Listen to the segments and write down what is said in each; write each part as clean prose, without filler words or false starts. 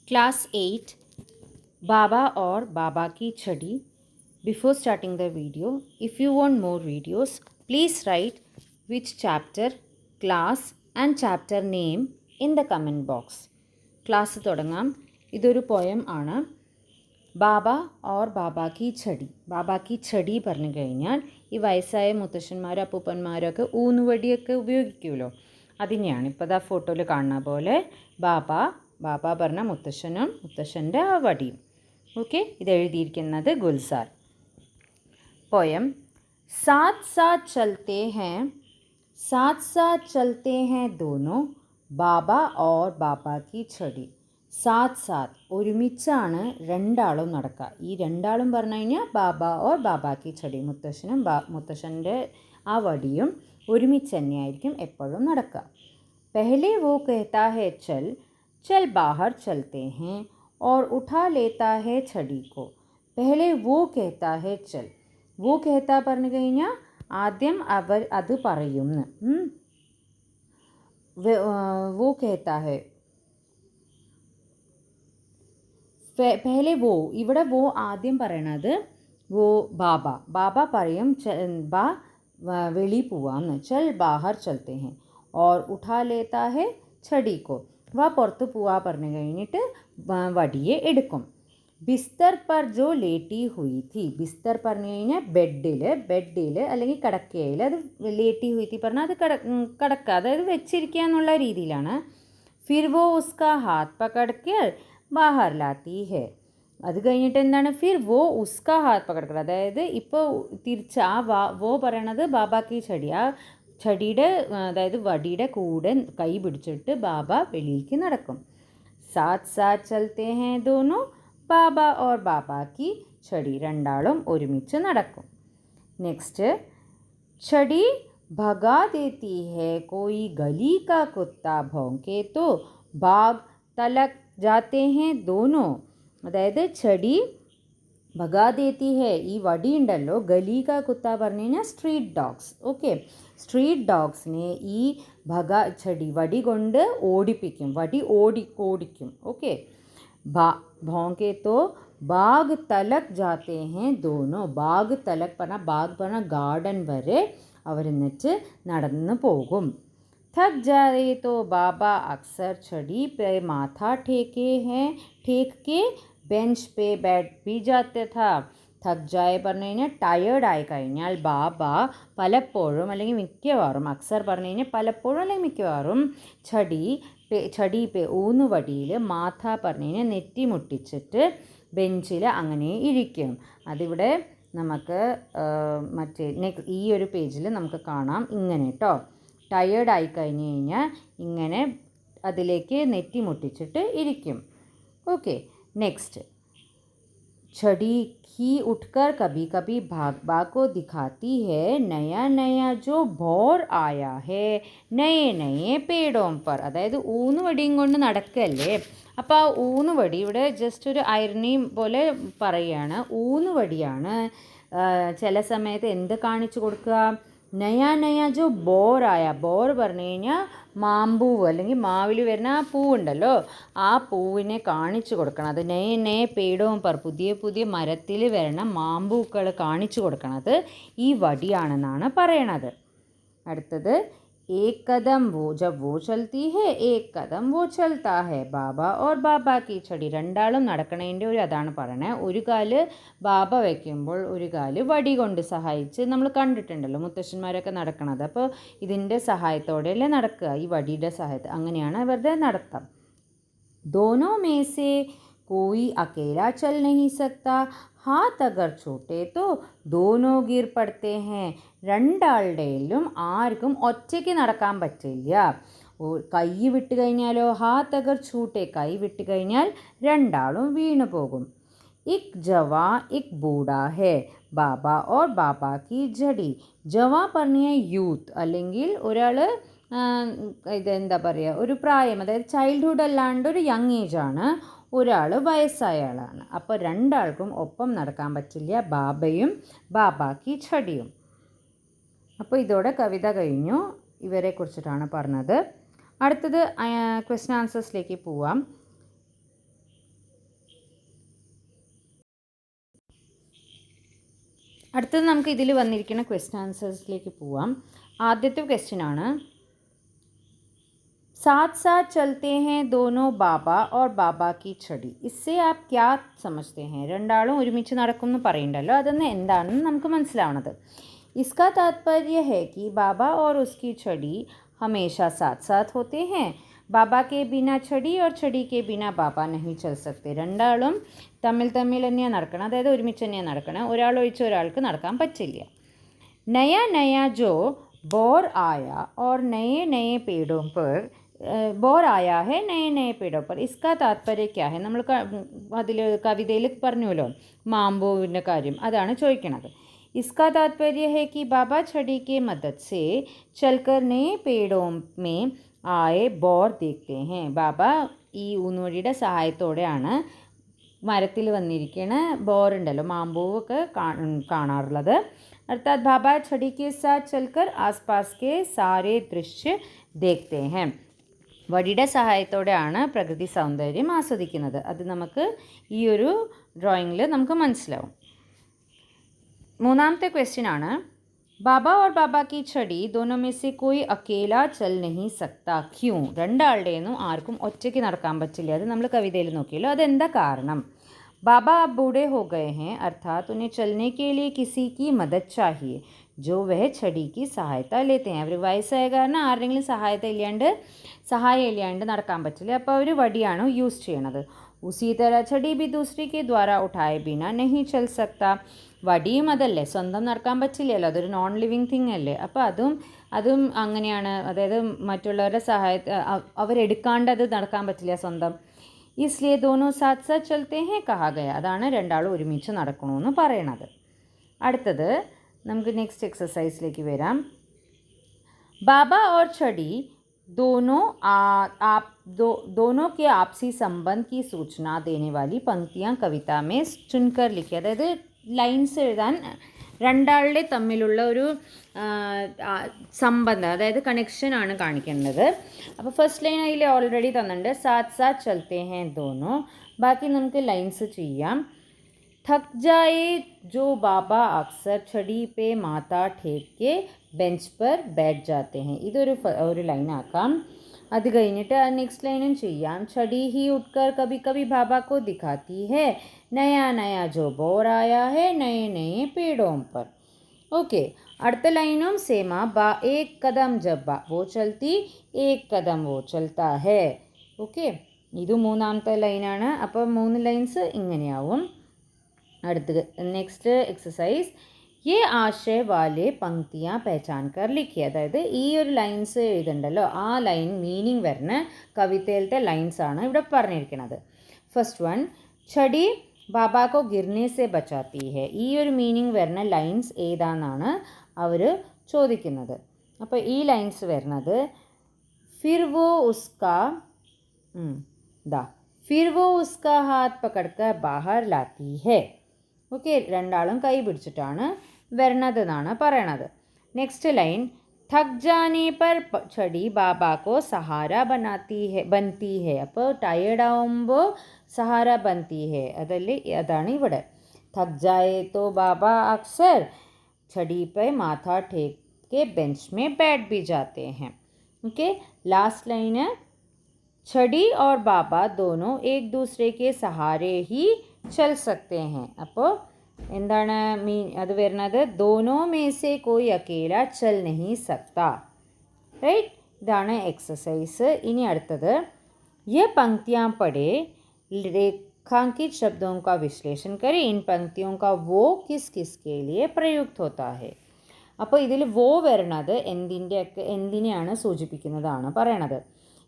Class 8 Baba or Baba Ki Chadi. Before starting the video, if you want more videos, please write which chapter, class and chapter name in the comment box. Class തുടങ്ങാം. ഇതൊരു poem ആണ്. ബാബ or ബാബ കി ഛടി. ബാബ കി ഛടി പറഞ്ഞു കഴിഞ്ഞാൽ ഈ വയസ്സായ മുത്തശ്ശന്മാരും അപ്പൂപ്പന്മാരൊക്കെ ഊന്നുവടിയൊക്കെ ഉപയോഗിക്കുമല്ലോ, അതിനെയാണ് ഇപ്പോൾ ആ ഫോട്ടോയിൽ കാണുന്ന പോലെ ബാബ പറഞ്ഞ മുത്തശ്ശനും മുത്തശ്ശൻ്റെ ആ വടിയും. ഓക്കെ, ഇത് എഴുതിയിരിക്കുന്നത് ഗുൽസാർ. पोयम साथ साथ चलते हैं दोनों ബാബ ഓർ ബാബ കി ഛടി. സാത്ത് സാത്ത് ഒരുമിച്ചാണ് രണ്ടാളും നടക്കുക. ഈ രണ്ടാളും പറഞ്ഞു കഴിഞ്ഞാൽ ബാബ ഓർ ബാബ കി ഛടി, മുത്തശ്ശനും മുത്തശ്ശൻ്റെ ആ വടിയും ഒരുമിച്ച് തന്നെയായിരിക്കും എപ്പോഴും നടക്കുക. പെഹലെ വോ कहता है चल चल बाहर चलते हैं और उठा लेता है छड़ी को. പെഹലെ വോ कहता है चल. വോ कहता പറഞ്ഞു കഴിഞ്ഞാൽ ആദ്യം അവർ അത് പറയുന്നു. വോ कहता है. പെഹലെ വോ, ഇവിടെ വോ ആദ്യം പറയണത് വോ ബാബ പറയും ബാ വെളി പോവാന്ന്. ചൽ ബാഹർ ചലത്തെ ഹെ ഓർ ഉഠാ ലേത്താ ഹെ ഛടി കോ. വാ പുറത്ത് പോവാ പറഞ്ഞു കഴിഞ്ഞിട്ട് വടിയെ എടുക്കും. ബിസ്തർ പർ ജോ ലേറ്റി ഹുയി തി. ബിസ്തർ പറഞ്ഞു കഴിഞ്ഞാൽ ബെഡിൽ അല്ലെങ്കിൽ കിടക്കയിൽ. അത് ലേറ്റി ഹുയി തി പറഞ്ഞാൽ അത് കിടക്കുക, അതായത് വെച്ചിരിക്കുക എന്നുള്ള രീതിയിലാണ്. ഫിർ വോ ഉസ്കാ ഹാത്ത് പകഡ് ബാഹർ ലാത്തി ഹെ. അത് കഴിഞ്ഞിട്ട് എന്താണ്, ഫിർ വോ ഉസ്കാ ഹാത്ത് പകഡ്, അതായത് ഇപ്പോൾ തിരിച്ച് ആ വോ പറയണത് ബാബ കി ഛടി, ആ ഛടിയുടെ അതായത് വടിയുടെ കൂടെ കൈ പിടിച്ചിട്ട് ബാബ വെളിയിലേക്ക് നടക്കും. സാത്ത് സാത്ത് ചലത്തെ ഹേ ദോനോ ബാബ ഓർ ബാബ കി ഛടി, രണ്ടാളും ഒരുമിച്ച് നടക്കും. നെക്സ്റ്റ്, ഛടി ഭഗാ ദേത്തി ഹേ കോയി ഗലി കാ കുത്ത ഭോങ്കെ തോ ബാഗ് തലക് ജാത്തെ ഹേ ദോനോ. അതായത് ഛടി ഭഗാ ദേത്തി ഹേ, ഈ വടി ഉണ്ടല്ലോ, ഗലി കാ കുത്ത പറഞ്ഞു കഴിഞ്ഞാൽ സ്ട്രീറ്റ് ഡോഗ്സ്. ഓക്കെ, സ്ട്രീറ്റ് ഡോഗ്സിനെ ഈ ഛടി വടി കൊണ്ട് ഓടിപ്പിക്കും, വടി ഓടിക്കും. ഓക്കെ, ഭോങ്കെ തോ ബാഗ് തലക് ജാത്തെ ഹേ ദോനോ. ബാഗ് തലക് പറഞ്ഞാൽ ഗാർഡൻ വരെ അവരെന്നിട്ട് നടന്നു പോകും. थक जाए तो बाबा अक्सर छड़ी पे माथा ठेक के बेंच पे बैठ भी जाते था. थक जाए പറഞ്ഞു കഴിഞ്ഞാൽ ടയേർഡ് ആയി കഴിഞ്ഞാൽ ബാബ പലപ്പോഴും അല്ലെങ്കിൽ മിക്കവാറും, അക്സർ പറഞ്ഞു കഴിഞ്ഞാൽ പലപ്പോഴും അല്ലെങ്കിൽ മിക്കവാറും, ഛടി പേ ഊന്നുവടിയിൽ മാഥ പറഞ്ഞു കഴിഞ്ഞാൽ നെറ്റി മുട്ടിച്ചിട്ട് ബെഞ്ചിൽ അങ്ങനെ ഇരിക്കും. അതിവിടെ നമുക്ക് ഈ ഒരു പേജിൽ നമുക്ക് കാണാം ഇങ്ങനെ കേട്ടോ. ടയേർഡ് ആയി കഴിഞ്ഞ് കഴിഞ്ഞാൽ ഇങ്ങനെ അതിലേക്ക് നെറ്റി മുട്ടിച്ചിട്ട് ഇരിക്കും. ഓക്കെ, നെക്സ്റ്റ്, छड़ी ही उठकर कभी कभी बाबा को दिखाती है नया नया जो भौर आया है नए नए पेड़ों पर. അതായത് ഊന്നുവടിയും കൊണ്ട് നടക്കല്ലേ, അപ്പോൾ ആ ഊന്നുവടി ഇവിടെ ജസ്റ്റ് ഒരു ഐറണി പോലെ പറയുകയാണ്. ഊന്നുവടിയാണ് ചില സമയത്ത് എന്ത് കാണിച്ചു കൊടുക്കുക, നയ ജോ ബോറായ. ബോർ പറഞ്ഞു കഴിഞ്ഞാൽ മാമ്പൂവ് അല്ലെങ്കിൽ മാവിൽ വരുന്ന ആ പൂവുണ്ടല്ലോ, ആ പൂവിനെ കാണിച്ചു കൊടുക്കണം. അത് നയ പേടവും പുതിയ മരത്തിൽ വരണ മാമ്പൂക്കൾ കാണിച്ചു കൊടുക്കണത് ഈ വടിയാണെന്നാണ് പറയണത്. അടുത്തത്, एक कदम वो जब वो चलती है एक कदम वो चलता है ബാബ ഓർ ബാബ കി ഛടി. രണ്ടാളും നടക്കണതിൻ്റെ ഒരു അതാണ് പറയണേ. ഒരു കാല് ബാബ വയ്ക്കുമ്പോൾ ഒരു കാല് വടി കൊണ്ട് സഹായിച്ച് നമ്മൾ കണ്ടിട്ടുണ്ടല്ലോ മുത്തശ്ശന്മാരൊക്കെ നടക്കണത്. അപ്പോൾ ഇതിൻ്റെ സഹായത്തോടെയല്ലേ നടക്കുക, ഈ വടിയുടെ സഹായത്തിൽ. അങ്ങനെയാണ് അവരുടെ നടത്തം. दोनों में से कोई अकेला चल नहीं सकता, हाथ अगर छूटे तो दोनों गिर पड़ते हैं. രണ്ടാളുടെയിലും ആർക്കും ഒറ്റയ്ക്ക് നടക്കാൻ പറ്റില്ല. കൈ വിട്ട് കഴിഞ്ഞാലോ, ഹാത്ത് അഗർ ഛൂട്ടെ, കൈ വിട്ട് കഴിഞ്ഞാൽ രണ്ടാളും വീണു പോകും. ഇക് ജവാ ഇക് ബൂഡാ ഹേ ബാബ ഓർ ബാബ കി ഝടി. ജവാ പറഞ്ഞ യൂത്ത് അല്ലെങ്കിൽ ഒരാൾ ഇതെന്താ പറയുക, ഒരു പ്രായം, അതായത് ചൈൽഡ്ഹുഡ് അല്ലാണ്ട് ഒരു യങ് ഏജാണ്. ഒരാൾ വയസ്സായ ആളാണ്. അപ്പോൾ രണ്ടാൾക്കും ഒപ്പം നടക്കാൻ പറ്റില്ല, ബാബയും ബാബ കി ഛടിയും. അപ്പോൾ ഇതോടെ കവിത കഴിഞ്ഞു. ഇവരെ കുറിച്ചിട്ടാണ് പറഞ്ഞത്. അടുത്തത് ക്വസ്റ്റ്യൻ ആൻസേഴ്സിലേക്ക് പോവാം. അടുത്തത് നമുക്ക് ഇതിൽ വന്നിരിക്കുന്ന ക്വസ്റ്റ്യൻ ആൻസേഴ്സിലേക്ക് പോവാം. ആദ്യത്തെ ക്വസ്റ്റ്യൻ ആണ്, साथ साथ चलते हैं दोनों बाबा और बाबा की छड़ी. इससे आप क्या समझते हैं? രണ്ടാളും ഒരുമിച്ച് നടക്കും എന്ന് പറയുന്നുണ്ടല്ലോ, അതൊന്ന് എന്താണെന്ന് നമുക്ക് മനസ്സിലാവണത്. इसका तात्पर्य है कि बाबा और उसकी छड़ी हमेशा साथ साथ होते हैं. बाबा के बिना छड़ी और छड़ी के बिना बाबा नहीं चल सकते. രണ്ടാളും തമ്മിൽ തന്നെയാണ് നടക്കണം, അതായത് ഒരുമിച്ച് തന്നെയാണ് നടക്കണം, ഒരാളൊഴിച്ച് ഒരാൾക്ക് നടക്കാൻ പറ്റില്ല. नया नया जो बोर आया और नए नए पेड़ों पर बोर आया है नए नए पेड़ों पर. इसका तात्पर्य क्या है? നമ്മൾ അതിൽ കവിതയിൽ പറഞ്ഞല്ലോ മാമ്പൂവിൻ്റെ കാര്യം, അതാണ് ചോദിക്കണത്. इसका तात्पर्य है कि बाबा छड़ी के मदद से चलकर नए पेड़ों में आए बोर देखते हैं. ബാബ ഈ ഊന്നുവടിയുടെ സഹായത്തോടെയാണ് മരത്തിൽ വന്നിരിക്കുന്ന ബോറുണ്ടല്ലോ മാമ്പൂവൊക്കെ കാണാറുള്ളത്. अर्थात बाबा छड़ी के साथ चलकर आसपास के सारे दृश्य देखते हैं. വടിയുടെ സഹായത്തോടെയാണ് പ്രകൃതി സൗന്ദര്യം ആസ്വദിക്കുന്നത്. അത് നമുക്ക് ഈ ഒരു ഡ്രോയിങ്ങിൽ നമുക്ക് മനസ്സിലാവും. മൂന്നാമത്തെ ക്വസ്റ്റ്യൻ ആണ്, ബാബ और बाबा की छड़ी दोनों में से कोई अकेला चल नहीं सकता. क्यों? രണ്ടാളുടെയൊന്നും ആർക്കും ഒറ്റയ്ക്ക് നടക്കാൻ പറ്റില്ല. അത് നമ്മൾ കവിതയിൽ നോക്കിയല്ലോ, അതെന്താ കാരണം? बाबा अब बूढ़े हो गए हैं, अर्थात उन्हें चलने के लिए किसी की मदद चाहिए जो वह छड़ी की सहायता लेते हैं. അവർ വയസ്സായ കാരണം ആരുടെങ്കിലും സഹായം ഇല്ലാണ്ട് നടക്കാൻ പറ്റില്ല, അപ്പോൾ അവർ വടിയാണ് യൂസ് ചെയ്യണത്. उसी तरह छड़ी भी दूसरे के द्वारा उठाए बिना नहीं चल सकता. വടിയും അതല്ലേ, സ്വന്തം നടക്കാൻ പറ്റില്ലല്ലോ, അതൊരു നോൺ ലിവിങ് തിങ് അല്ലേ, അപ്പോൾ അതും അങ്ങനെയാണ്, അതായത് മറ്റുള്ളവരുടെ അവരെടുക്കാണ്ട് അത് നടക്കാൻ പറ്റില്ല സ്വന്തം. इसलिए दोनों साथ साथ चलते हैं कहा गया. അതാണ് രണ്ടാളും ഒരുമിച്ച് നടക്കണമെന്ന് പറയണത്. അടുത്തത് നമുക്ക് നെക്സ്റ്റ് എക്സസൈസിലേക്ക് വരാം. ബാബ और छड़ी दोनों के आपसी संबंध की सूचना देने वाली पंक्तियां कविता में चुनकर लिखी. അതായത് ലൈൻസ് എഴുതാൻ രണ്ടാളുടെ തമ്മിലുള്ള ഒരു സംബന്ധം, അതായത് കണക്ഷനാണ് കാണിക്കേണ്ടത്. അപ്പോൾ ഫസ്റ്റ് ലൈൻ അതിൽ ഓൾറെഡി തന്നിട്ടുണ്ട്, സാത്ത് സാത്ത് ചലത്തെ ഹേ ദോനോ. ബാക്കി നമുക്ക് ലൈൻസ് ചെയ്യാം. थक जाए जो बाबा अक्सर छड़ी पे माथा ठेक के बेंच पर बैठ जाते हैं. ഇതൊരു ലൈൻ ആക്കാം. അത് കഴിഞ്ഞിട്ട് നെക്സ്റ്റ് ലൈനും ചെയ്യാം. छड़ी ही उठकर कभी कभी बाबा को दिखाती है नया नया जो बोर आया है नए नए पेड़ों पर. ओके, അടുത്ത ലൈനും सेमा बा एक कदम जब बा वो चलती एक कदम वो चलता है. ഓക്കെ, ഇത് മൂന്നാമത്തെ ലൈനാണ്. അപ്പോൾ 3 ലൈൻസ് ഇങ്ങനെയാവും. അടുത്തത് നെക്സ്റ്റ് എക്സസൈസ്, ये आशय वाले पंक्तियाँ पहचान कर लिखिए. അതായത് ഈ ഒരു ലൈൻസ് എഴുതണ്ടല്ലോ, ആ ലൈൻ മീനിങ് വരുന്ന കവിതയിലത്തെ ലൈൻസ് ആണ് ഇവിടെ പറഞ്ഞിരിക്കുന്നത്. ഫസ്റ്റ് വൺ, छड़ी बाबा को गिरने से बचाती है. ഈ ഒരു മീനിങ് വരുന്ന ലൈൻസ് ഏതാണെന്നാണ് അവർ ചോദിക്കുന്നത്. അപ്പോൾ ഈ ലൈൻസ് വരുന്നത്, फिर वो उसका हाथ पकड़कर बाहर लाती है. ഓക്കെ, രണ്ടാളും കൈ പിടിച്ചിട്ടാണ് വരണതെന്നാണ് പറയണത്. നെക്സ്റ്റ് ലൈൻ, थक जाने पर छड़ी बाबा को सहारा बनती है. അപ്പോൾ ടയേർഡ് ആവുമ്പോൾ സഹാര बनती है, അതാണ് ഇവിടെ. थक जाए तो बाबा अक्सर छड़ी पर माथा टेक के बेंच में बैठ भी जाते हैं. ओके, लास्ट लाइन है, छड़ी और बाबा दोनों एक दूसरे के सहारे ही चल सकते हैं. അപ്പോൾ എന്താണ് അത് വരുന്നത്, दोनों में से कोई अकेला चल नहीं सकता. റൈറ്റ്, ഇതാണ് എക്സസൈസ്. ഇനി അടുത്തത്, ये पंक्तियाँ पढ़े, रेखांकित शब्दों का विश्लेषण करें. इन पंक्तियों का वो किस किस के लिए प्रयुक्त होता है. അപ്പോൾ ഇതിൽ वो വരുന്നത് എന്തിനെയാണ് സൂചിപ്പിക്കുന്നതാണ് പറയണത്.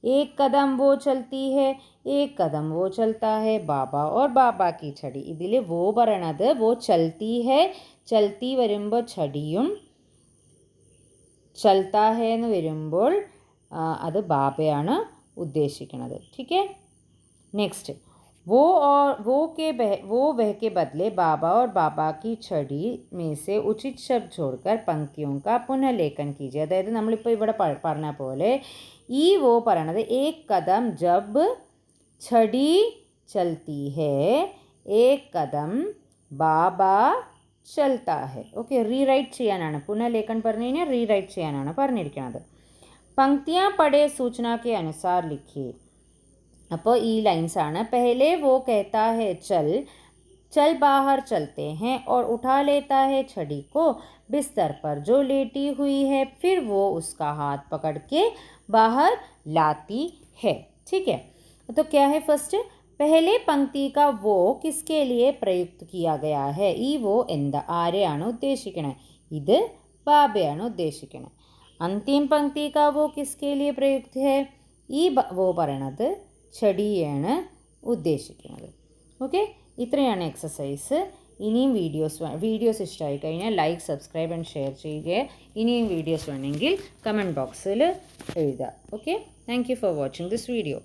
एक कदम वो चलती है एक कदम वो चलता है बाबा और बाबा की छड़ी. ഇതിൽ वो പറയണത് वो चलती है, चलती വരുമ്പോൾ छड़िയും, चलता है എന്ന് വരുമ്പോൾ അത് ബാബയാണ് ഉദ്ദേശിക്കുന്നത്. ठीक है. नेक्स्ट, वो वह के बदले बाबा और बाबा की छड़ी में से उचित शब्द छोड़कर पंक्तियों का पुनर्लेखन कीजिए. അതായത് നമ്മളിപ്പോൾ ഇവിടെ പറഞ്ഞ പോലെ ഈ वो പറയണത് एक कदम जब छड़ी चलती है एक कदम बाबा चलता है. ഓക്കെ, റീറൈറ്റ് ചെയ്യാനാണ്. പുനഃലേഖൻ പറഞ്ഞു കഴിഞ്ഞാൽ റീറൈറ്റ് ചെയ്യാനാണ് പറഞ്ഞിരിക്കുന്നത്. पंक्तियाँ पढ़े सूचना के अनुसार लिखिए. അപ്പോൾ ഈ ലൈൻസ് ആണ്. पहले वो कहता है चल, चल बाहर चलते हैं और उठा लेता है छड़ी को बिस्तर पर जो लेटी हुई है. फिर वो उसका हाथ पकड़ के बाहर लाती है. ठीक है, तो क्या है फर्स्ट, पहले पंक्ति का वो किसके लिए प्रयुक्त किया गया है. ഈ वो എന്താ, ആരെയാണ് ഉദ്ദേശിക്കണേ? ഇത് ബാബയാണ് ഉദ്ദേശിക്കണേ. अंतिम पंक्ति का वो किसके लिए प्रयुक्त है. ഈ वो പറയണത് ചെടിയാണ് ഉദ്ദേശിക്കുന്നത്. ഓക്കെ, ഇത്രയാണ് എക്സസൈസ്. ഇനിയും വീഡിയോസ് ഇഷ്ടമായി കഴിഞ്ഞാൽ ലൈക്ക്, സബ്സ്ക്രൈബ് ആൻഡ് ഷെയർ ചെയ്യുക. ഇനിയും വീഡിയോസ് വേണമെങ്കിൽ കമൻറ്റ് ബോക്സിൽ എഴുതുക. Okay, thank you for watching this video.